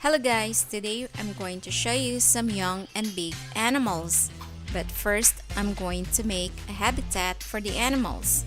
Hello guys, today I'm going to show you some young and big animals. But first, I'm going to make a habitat for the animals.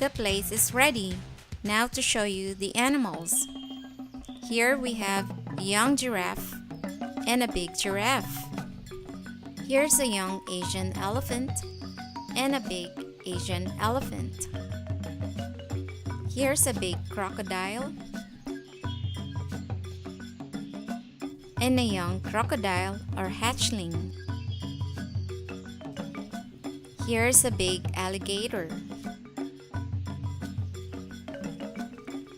The place is ready. Now to show you the animals. Here we have a young giraffe and a big giraffe. Here's a young Asian elephant and a big Asian elephant. Here's a big crocodile and a young crocodile or hatchling. Here's a big alligator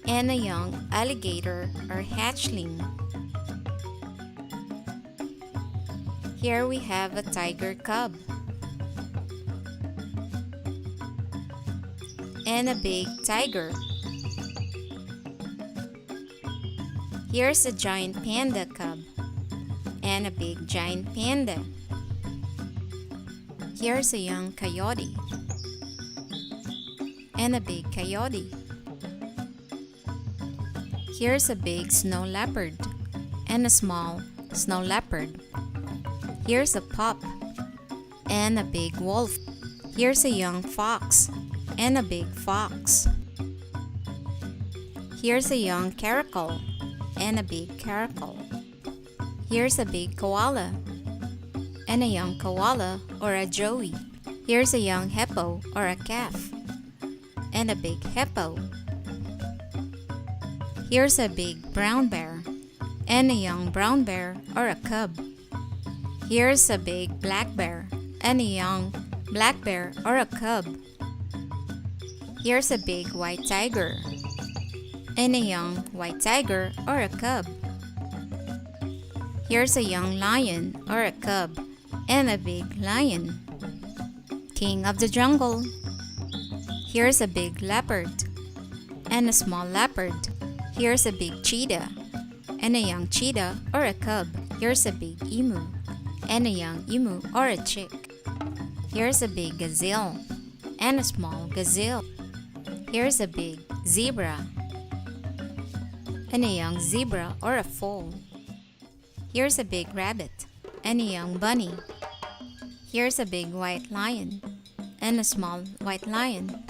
and a young alligator or hatchling. Here we have a tiger cub and a big tiger. Here's a giant panda cub and a big giant panda. Here's a young coyote and a big coyote. Here's a big snow leopard and a small snow leopard. Here's a pup and a big wolf. Here's a young fox and a big fox. Here's a young caracal and a big caracal. Here's a big koala and a young koala or a joey. Here's a young hippo or a calf and a big hippo. Here's a big brown bear and a young brown bear or a cub. Here's a big black bear and a young black bear or a cub. Here's a big white tiger and a young white tiger or a cub. Here's a young lion or a cub and a big lion. King of the jungle. Here's a big leopard and a small leopard. Here's a big cheetah and a young cheetah or a cub. Here's a big emu and a young emu or a chick. Here's a big gazelle and a small gazelle. Here's a big zebra and a young zebra or a foal. Here's a big rabbit and a young bunny. Here's a big white lion and a small white lion.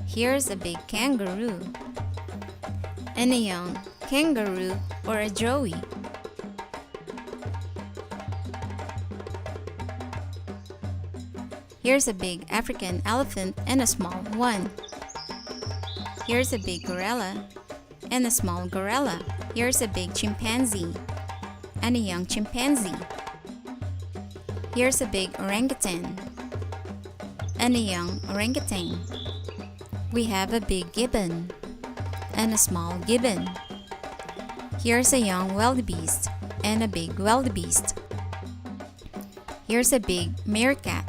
Here's a big kangaroo and a young kangaroo or a joey. Here's a big African elephant and a small one. Here's a big gorilla and a small gorilla. Here's a big chimpanzee and a young chimpanzee. Here's a big orangutan and a young orangutan. We have a big gibbon and a small gibbon. Here's a young wildebeest and a big wildebeest. Here's a big meerkat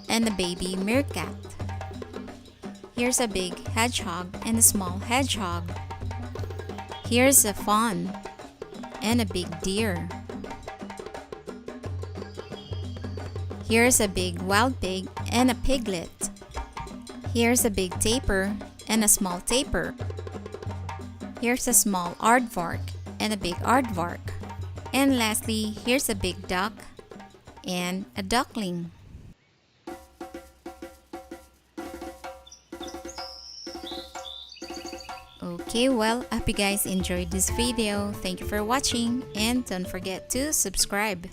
and a baby meerkat. Here's a big hedgehog and a small hedgehog. Here's a fawn and a big deer. Here's a big wild pig and a piglet. Here's a big tapir and a small tapir. Here's a small aardvark and a big aardvark. And lastly, here's a big duck and a duckling. Okay, well, I hope you guys enjoyed this video. Thank you for watching and don't forget to subscribe.